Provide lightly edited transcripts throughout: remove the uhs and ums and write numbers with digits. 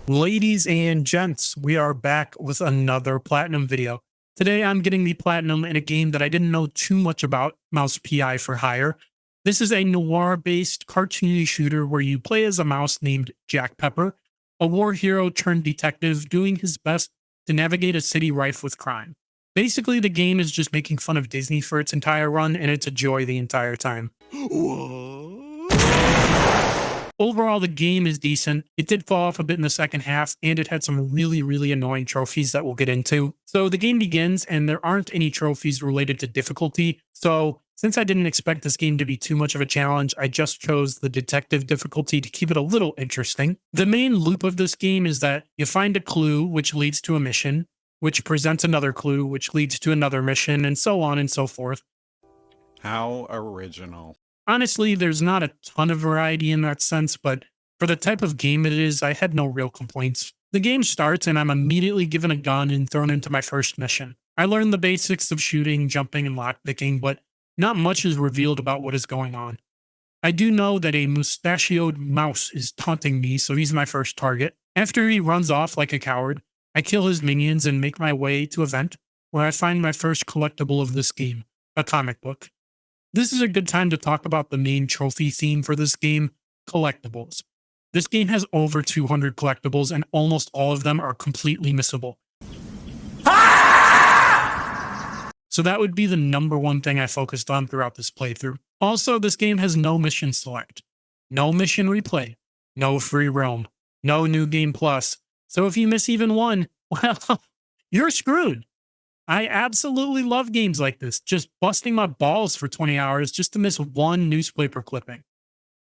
Ladies and gents, we are back with another platinum video. Today I'm getting the platinum in a game that I didn't know too much about, Mouse P.I for hire. This is a noir-based cartoony shooter where you play as a mouse named Jack Pepper, a war hero turned detective doing his best to navigate a city rife with crime. Basically, the game is just making fun of Disney for its entire run, and it's a joy the entire time. Overall, the game is decent. It did fall off a bit in the second half, and it had some really annoying trophies that we'll get into. So the game begins, and there aren't any trophies related to difficulty. So since I didn't expect this game to be too much of a challenge, I just chose the detective difficulty to keep it a little interesting. The main loop of this game is that you find a clue, which leads to a mission, which presents another clue, which leads to another mission, and so on and so forth. How original. Honestly, there's not a ton of variety in that sense, but for the type of game it is, I had no real complaints. The game starts and I'm immediately given a gun and thrown into my first mission. I learned the basics of shooting, jumping, and lockpicking, but not much is revealed about what is going on. I do know that a mustachioed mouse is taunting me, so he's my first target. After he runs off like a coward, I kill his minions and make my way to a vent where I find my first collectible of this game, a comic book. This is a good time to talk about the main trophy theme for this game, collectibles. This game has over 200 collectibles and almost all of them are completely missable. So that would be the number one thing I focused on throughout this playthrough. Also, this game has no mission select, no mission replay, no free roam, no new game plus. So if you miss even one, well, you're screwed. I absolutely love games like this, just busting my balls for 20 hours just to miss one newspaper clipping.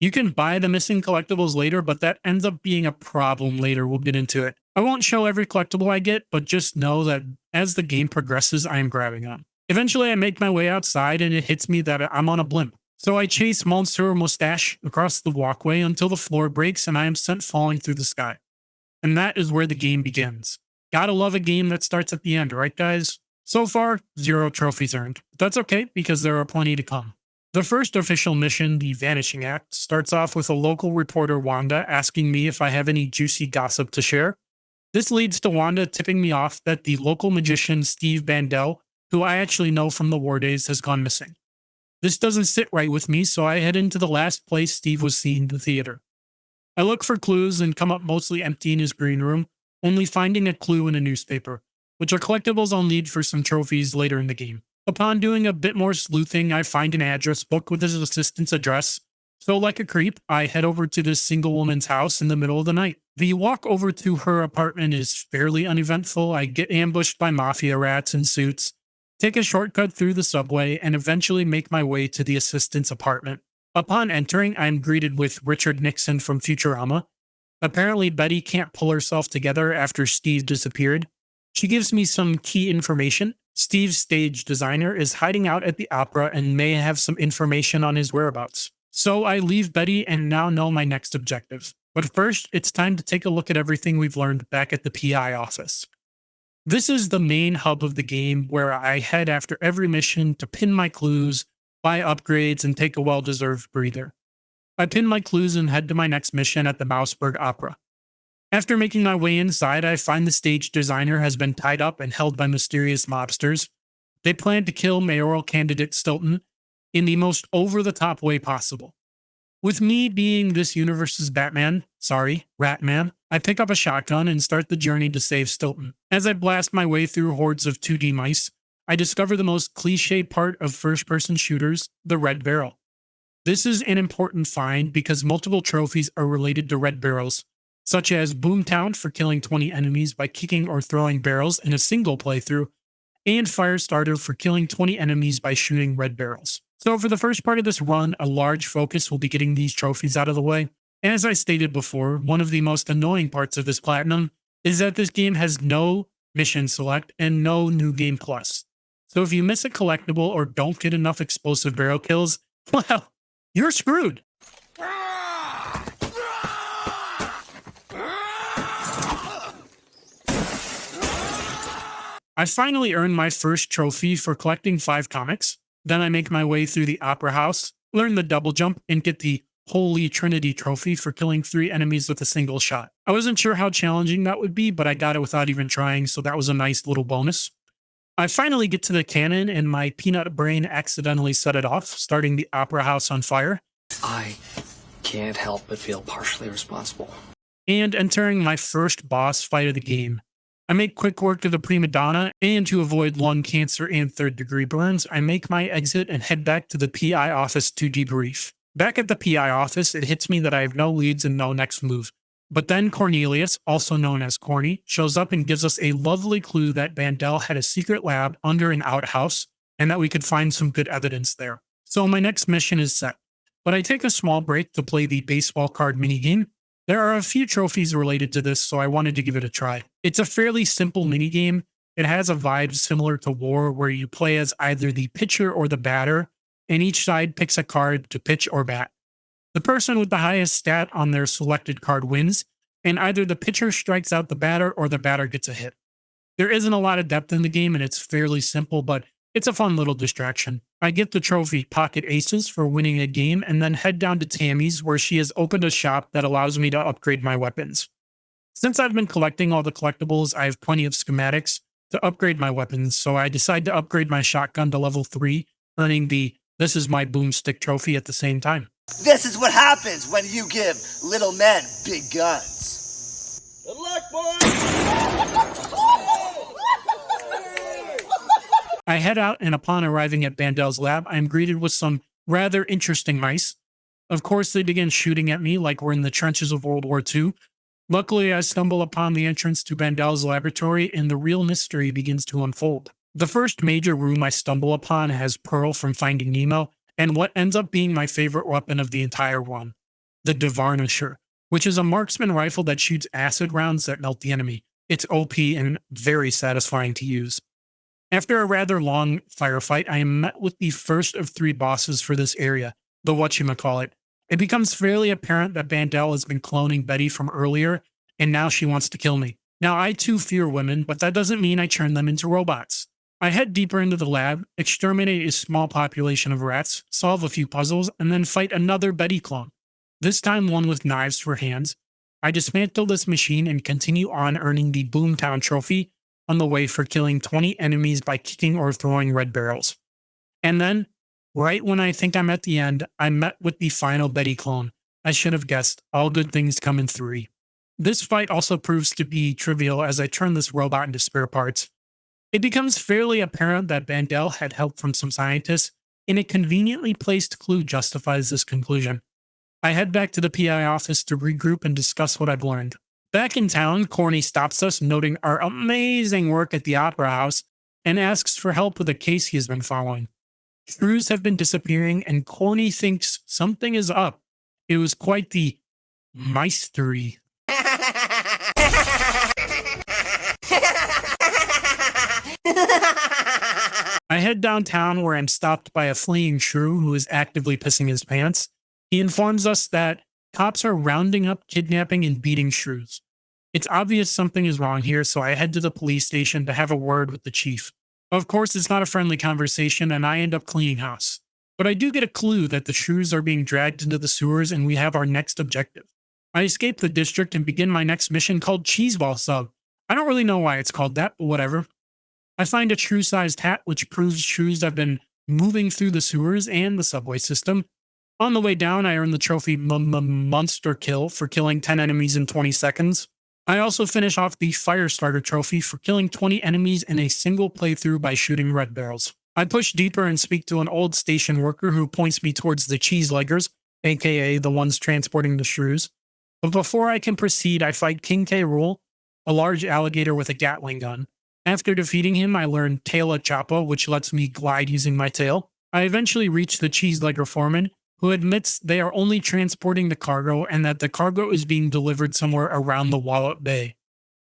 You can buy the missing collectibles later, but that ends up being a problem later. We'll get into it. I won't show every collectible I get, but just know that as the game progresses, I am grabbing them. Eventually, I make my way outside and it hits me that I'm on a blimp. So I chase Monster Mustache across the walkway until the floor breaks and I am sent falling through the sky. And that is where the game begins. Gotta love a game that starts at the end, right guys? So far, 0 trophies earned. But that's okay, because there are plenty to come. The first official mission, the Vanishing Act, starts off with a local reporter, Wanda, asking me if I have any juicy gossip to share. This leads to Wanda tipping me off that the local magician, Steve Bandelle, who I actually know from the war days, has gone missing. This doesn't sit right with me, so I head into the last place Steve was seen, the theater. I look for clues and come up mostly empty in his green room, only finding a clue in a newspaper, which are collectibles I'll need for some trophies later in the game. Upon doing a bit more sleuthing, I find an address book with his assistant's address. So like a creep, I head over to this single woman's house in the middle of the night. The walk over to her apartment is fairly uneventful. I get ambushed by mafia rats in suits, take a shortcut through the subway, and eventually make my way to the assistant's apartment. Upon entering, I am greeted with Richard Nixon from Futurama. Apparently, Betty can't pull herself together after Steve disappeared. She gives me some key information. Steve's stage designer is hiding out at the opera and may have some information on his whereabouts. So I leave Betty and now know my next objective. But first, it's time to take a look at everything we've learned back at the PI office. This is the main hub of the game where I head after every mission to pin my clues, buy upgrades, and take a well-deserved breather. I pin my clues and head to my next mission at the Mouseburg Opera. After making my way inside, I find the stage designer has been tied up and held by mysterious mobsters. They plan to kill mayoral candidate Stilton in the most over-the-top way possible. With me being this universe's Ratman, I pick up a shotgun and start the journey to save Stilton. As I blast my way through hordes of 2D mice, I discover the most cliché part of first-person shooters, the red barrel. This is an important find because multiple trophies are related to red barrels, such as Boomtown for killing 20 enemies by kicking or throwing barrels in a single playthrough, and Firestarter for killing 20 enemies by shooting red barrels. So for the first part of this run, a large focus will be getting these trophies out of the way. As I stated before, one of the most annoying parts of this platinum is that this game has no mission select and no new game plus. So if you miss a collectible or don't get enough explosive barrel kills, well, you're screwed. I finally earned my first trophy for collecting 5 comics. Then I make my way through the opera house, learn the double jump, and get the Holy Trinity trophy for killing 3 enemies with a single shot. I wasn't sure how challenging that would be, but I got it without even trying, so that was a nice little bonus. I finally get to the cannon and my peanut brain accidentally set it off, starting the opera house on fire. I can't help but feel partially responsible. And entering my first boss fight of the game. I make quick work of the prima donna, and to avoid lung cancer and third-degree burns, I make my exit and head back to the PI office to debrief. Back at the PI office, it hits me that I have no leads and no next move. But then Cornelius, also known as Corny, shows up and gives us a lovely clue that Bandelle had a secret lab under an outhouse, and that we could find some good evidence there. So my next mission is set. But I take a small break to play the baseball card minigame. There are a few trophies related to this, so I wanted to give it a try. It's a fairly simple minigame. It has a vibe similar to War, where you play as either the pitcher or the batter, and each side picks a card to pitch or bat. The person with the highest stat on their selected card wins, and either the pitcher strikes out the batter or the batter gets a hit. There isn't a lot of depth in the game, and it's fairly simple, but it's a fun little distraction. I get the trophy Pocket Aces for winning a game and then head down to Tammy's, where she has opened a shop that allows me to upgrade my weapons. Since I've been collecting all the collectibles, I have plenty of schematics to upgrade my weapons, so I decide to upgrade my shotgun to level 3, earning the This Is My Boomstick trophy at the same time. This is what happens when you give little men big guns. Good luck, boys! I head out, and upon arriving at Bandelle's lab, I am greeted with some rather interesting mice. Of course, they begin shooting at me like we're in the trenches of World War II. Luckily, I stumble upon the entrance to Bandelle's laboratory, and the real mystery begins to unfold. The first major room I stumble upon has Pearl from Finding Nemo, and what ends up being my favorite weapon of the entire one, the Devarnisher, which is a marksman rifle that shoots acid rounds that melt the enemy. It's OP and very satisfying to use. After a rather long firefight, I am met with the first of 3 bosses for this area, the whatchamacallit. It becomes fairly apparent that Bandelle has been cloning Betty from earlier, and now she wants to kill me. Now, I too fear women, but that doesn't mean I turn them into robots. I head deeper into the lab, exterminate a small population of rats, solve a few puzzles, and then fight another Betty clone, this time one with knives for hands. I dismantle this machine and continue on, earning the Boomtown trophy on the way for killing 20 enemies by kicking or throwing red barrels. And then, right when I think I'm at the end, I'm met with the final Betty clone. I should have guessed, all good things come in 3. This fight also proves to be trivial as I turn this robot into spare parts. It becomes fairly apparent that Bandelle had help from some scientists, and a conveniently placed clue justifies this conclusion. I head back to the PI office to regroup and discuss what I've learned. Back in town, Corny stops us, noting our amazing work at the Opera House, and asks for help with a case he has been following. Shrews have been disappearing, and Corny thinks something is up. It was quite the mystery. I head downtown, where I'm stopped by a fleeing shrew who is actively pissing his pants. He informs us that cops are rounding up, kidnapping, and beating shrews. It's obvious something is wrong here, so I head to the police station to have a word with the chief. Of course, it's not a friendly conversation, and I end up cleaning house. But I do get a clue that the shrews are being dragged into the sewers, and we have our next objective. I escape the district and begin my next mission called Cheeseball Sub. I don't really know why it's called that, but whatever. I find a shrew-sized hat, which proves shrews have been moving through the sewers and the subway system. On the way down, I earn the trophy Monster Kill for killing 10 enemies in 20 seconds. I also finish off the Firestarter trophy for killing 20 enemies in a single playthrough by shooting red barrels. I push deeper and speak to an old station worker who points me towards the cheeseleggers, aka the ones transporting the shrews. But before I can proceed, I fight King K. Rool, a large alligator with a Gatling gun. After defeating him, I learn Taila Choppa, which lets me glide using my tail. I eventually reach the cheeselegger foreman, who admits they are only transporting the cargo and that the cargo is being delivered somewhere around the Wallop Bay.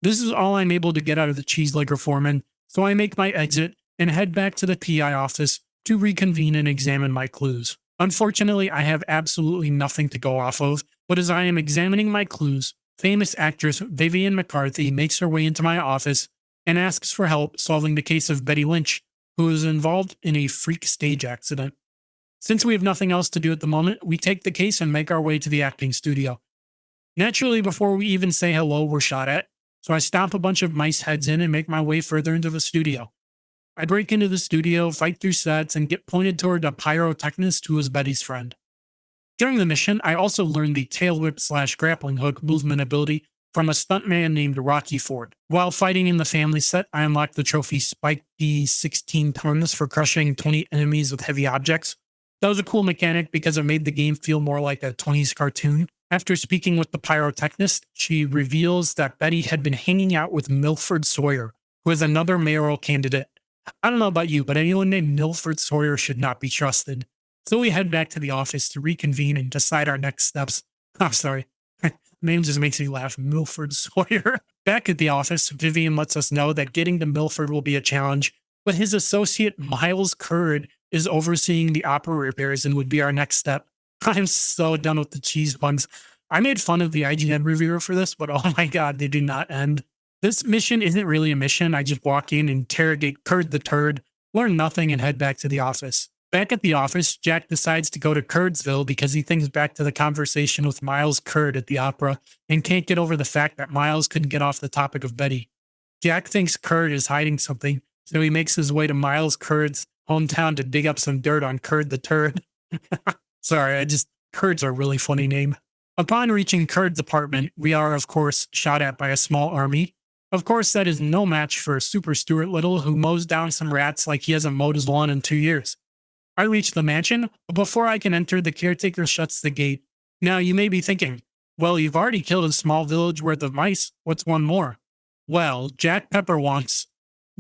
This is all I'm able to get out of the cheeselegger foreman, so I make my exit and head back to the PI office to reconvene and examine my clues. Unfortunately, I have absolutely nothing to go off of, but as I am examining my clues, famous actress Vivian McCarthy makes her way into my office and asks for help solving the case of Betty Lynch, who is involved in a freak stage accident. Since we have nothing else to do at the moment, we take the case and make our way to the acting studio. Naturally, before we even say hello, we're shot at, so I stomp a bunch of mice heads in and make my way further into the studio. I break into the studio, fight through sets, and get pointed toward a pyrotechnist who is Betty's friend. During the mission, I also learned the tail whip / grappling hook movement ability from a stuntman named Rocky Ford. While fighting in the family set, I unlocked the trophy Spike D 16 tons for crushing 20 enemies with heavy objects. That was a cool mechanic because it made the game feel more like a 20s cartoon. After speaking with the pyrotechnist, she reveals that Betty had been hanging out with Milford Sawyer, who is another mayoral candidate. I don't know about you, but anyone named Milford Sawyer should not be trusted. So we head back to the office to reconvene and decide our next steps. I'm sorry. Name just makes me laugh. Milford Sawyer. Back at the office, Vivian lets us know that getting to Milford will be a challenge, but his associate Miles Curd is overseeing the opera repairs and would be our next step. I'm so done with the cheese buns. I made fun of the IGN reviewer for this, but oh my god, they do not end. This mission isn't really a mission. I just walk in, interrogate Curd the Turd, learn nothing, and head back to the office. Back at the office, Jack decides to go to Curdsville because he thinks back to the conversation with Miles Curd at the opera and can't get over the fact that Miles couldn't get off the topic of Betty. Jack thinks Curd is hiding something, so he makes his way to Miles Curd's hometown to dig up some dirt on Curd the Turd. Sorry, Curd's a really funny name. Upon reaching Curd's apartment, we are, of course, shot at by a small army. Of course, that is no match for Super Stuart Little, who mows down some rats like he hasn't mowed his lawn in 2 years. I reach the mansion, but before I can enter, the caretaker shuts the gate. Now, you may be thinking, well, you've already killed a small village worth of mice. What's one more? Well, Jack Pepper wants...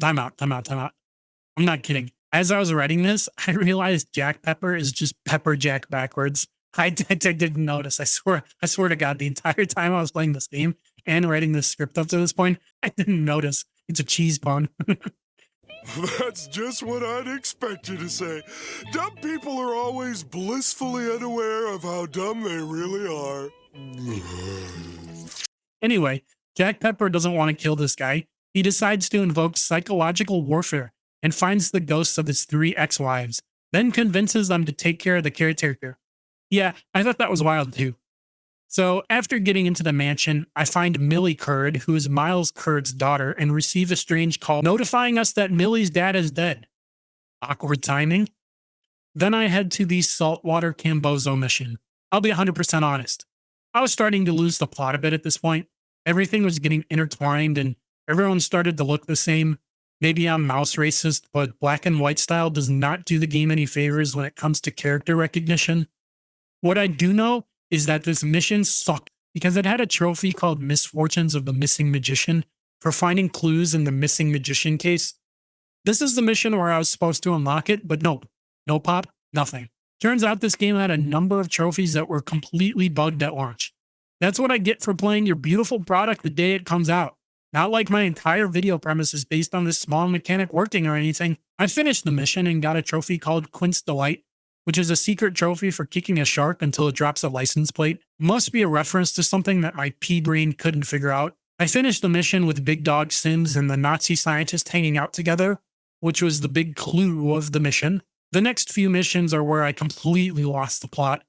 Time out. I'm not kidding. As I was writing this, I realized Jack Pepper is just Pepper Jack backwards. I didn't notice. I swear to God, the entire time I was playing this game and writing this script up to this point, I didn't notice. It's a cheese bun. That's just what I'd expect you to say. Dumb people are always blissfully unaware of how dumb they really are. Anyway, Jack Pepper doesn't want to kill this guy. He decides to invoke psychological warfare and finds the ghosts of his 3 ex-wives, then convinces them to take care of the caretaker. Yeah, I thought that was wild too. So after getting into the mansion, I find Millie Curd, who is Miles Curd's daughter, and receive a strange call notifying us that Millie's dad is dead. Awkward timing. Then I head to the Saltwater Cambozo mission. I'll be 100% honest. I was starting to lose the plot a bit at this point. Everything was getting intertwined and everyone started to look the same. Maybe I'm mouse racist, but black and white style does not do the game any favors when it comes to character recognition. What I do know is that this mission sucked because it had a trophy called Misfortunes of the Missing Magician for finding clues in the missing magician case. This is the mission where I was supposed to unlock it, but nope. No pop, nothing. Turns out this game had a number of trophies that were completely bugged at launch. That's what I get for playing your beautiful product the day it comes out. Not like my entire video premise is based on this small mechanic working or anything. I finished the mission and got a trophy called Quint's Delight, which is a secret trophy for kicking a shark until it drops a license plate. Must be a reference to something that my pea-brain couldn't figure out. I finished the mission with Big Dog Sims and the Nazi scientist hanging out together, which was the big clue of the mission. The next few missions are where I completely lost the plot.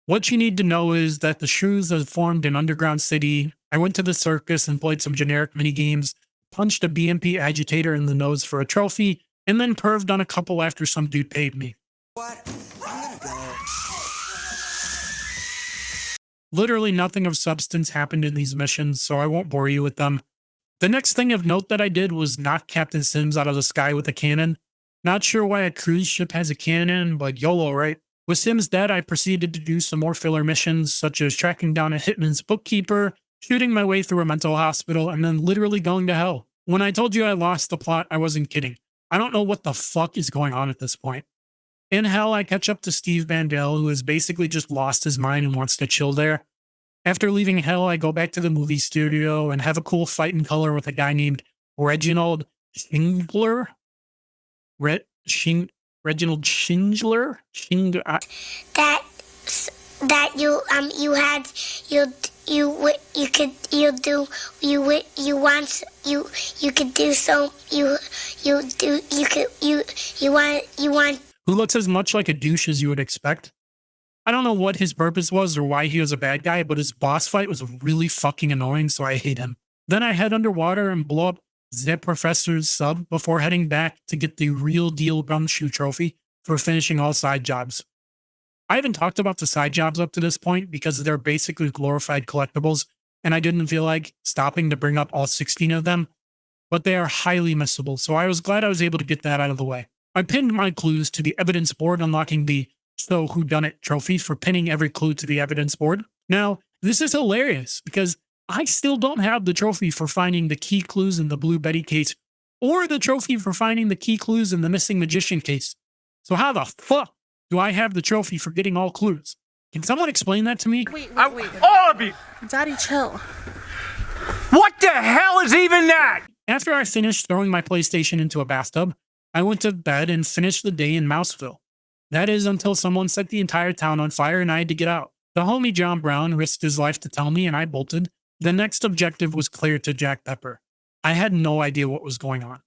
What you need to know is that the shrews have formed an underground city. I went to the circus and played some generic minigames, punched a BMP agitator in the nose for a trophy, and then perved on a couple after some dude paid me. What? I'm gonna go. Literally nothing of substance happened in these missions, so I won't bore you with them. The next thing of note that I did was knock Captain Sims out of the sky with a cannon. Not sure why a cruise ship has a cannon, but YOLO, right? With Sims dead, I proceeded to do some more filler missions, such as tracking down a hitman's bookkeeper, shooting my way through a mental hospital, and then literally going to hell. When I told you I lost the plot, I wasn't kidding. I don't know what the fuck is going on at this point. In hell, I catch up to Steve Bandelle, who has basically just lost his mind and wants to chill there. After leaving hell, I go back to the movie studio and have a cool fight in color with a guy named Reginald Shingler. Reginald Shingler? That who looks as much like a douche as you would expect. I don't know what his purpose was or why he was a bad guy, but his boss fight was really fucking annoying, so I hate him. Then I head underwater and blow up the Professor's sub before heading back to get the real deal gumshoe trophy for finishing all side jobs. I haven't talked about the side jobs up to this point because they're basically glorified collectibles, and I didn't feel like stopping to bring up all 16 of them, but they are highly missable, so I was glad I was able to get that out of the way. I pinned my clues to the evidence board, unlocking the So Whodunit trophy for pinning every clue to the evidence board. Now, this is hilarious because I still don't have the trophy for finding the key clues in the Blue Betty case or the trophy for finding the key clues in the Missing Magician case. So how the fuck do I have the trophy for getting all clues? Can someone explain that to me? Wait. All of you! Daddy, chill. What the hell is even that? After I finished throwing my PlayStation into a bathtub, I went to bed and finished the day in Mouseville. That is until someone set the entire town on fire and I had to get out. The homie John Brown risked his life to tell me and I bolted. The next objective was clear to Jack Pepper. I had no idea what was going on.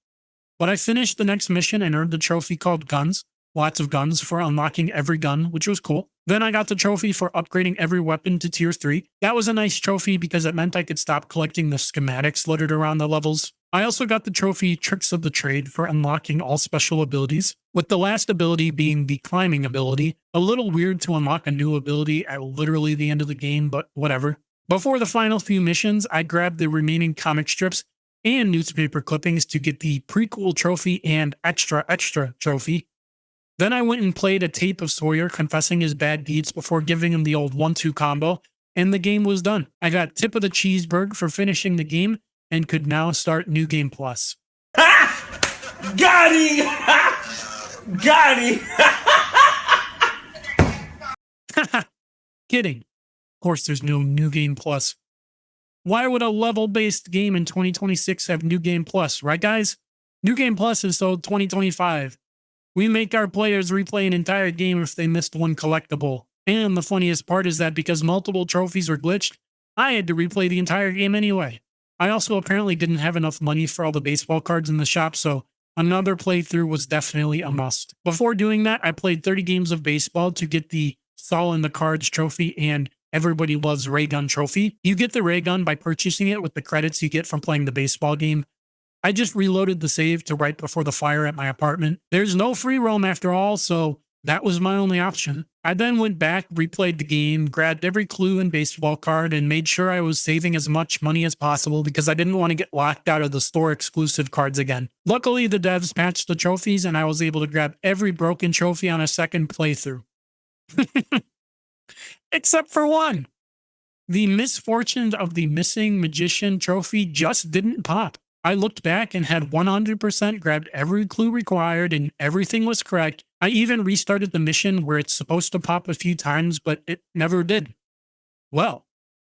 But I finished the next mission and earned the trophy called Guns. Lots of guns for unlocking every gun, which was cool. Then I got the trophy for upgrading every weapon to tier 3. That was a nice trophy because it meant I could stop collecting the schematics littered around the levels. I also got the trophy Tricks of the Trade for unlocking all special abilities, with the last ability being the climbing ability. A little weird to unlock a new ability at literally the end of the game, but whatever. Before the final few missions, I grabbed the remaining comic strips and newspaper clippings to get the prequel trophy and extra trophy. Then I went and played a tape of Sawyer confessing his bad deeds before giving him the old 1-2 combo, and the game was done. I got tip of the cheeseburger for finishing the game and could now start New Game Plus. Got him! Got him! Kidding. Of course, there's no New Game Plus. Why would a level-based game in 2026 have New Game Plus, right guys? New Game Plus is sold 2025. We make our players replay an entire game if they missed one collectible. And the funniest part is that because multiple trophies were glitched, I had to replay the entire game anyway. I also apparently didn't have enough money for all the baseball cards in the shop, so another playthrough was definitely a must. Before doing that, I played 30 games of baseball to get the Saw in the Cards trophy and Everybody Loves Ray Gun trophy. You get the ray gun by purchasing it with the credits you get from playing the baseball game. I just reloaded the save to right before the fire at my apartment. There's no free roam after all, so that was my only option. I then went back, replayed the game, grabbed every clue and baseball card, and made sure I was saving as much money as possible because I didn't want to get locked out of the store exclusive cards again. Luckily, the devs patched the trophies and I was able to grab every broken trophy on a second playthrough. Except for one. The misfortune of the Missing Magician trophy just didn't pop. I looked back and had 100% grabbed every clue required and everything was correct. I even restarted the mission where it's supposed to pop a few times, but it never did. Well,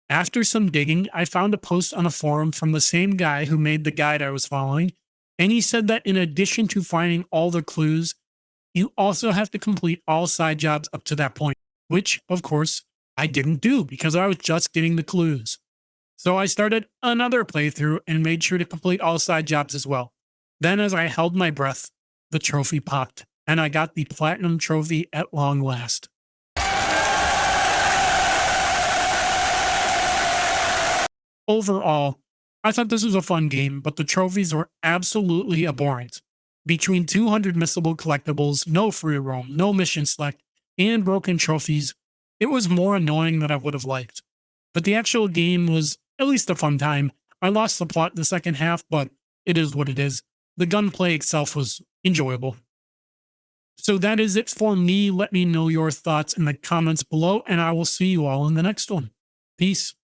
after some digging, I found a post on a forum from the same guy who made the guide I was following, and he said that in addition to finding all the clues, you also have to complete all side jobs up to that point, which, of course, I didn't do because I was just getting the clues. So I started another playthrough and made sure to complete all side jobs as well. Then as I held my breath, the trophy popped, and I got the platinum trophy at long last. Overall, I thought this was a fun game, but the trophies were absolutely abhorrent. Between 200 missable collectibles, no free roam, no mission select, and broken trophies, it was more annoying than I would have liked. But the actual game was at least a fun time. I lost the plot in the second half, but it is what it is. The gunplay itself was enjoyable. So that is it for me. Let me know your thoughts in the comments below, and I will see you all in the next one. Peace.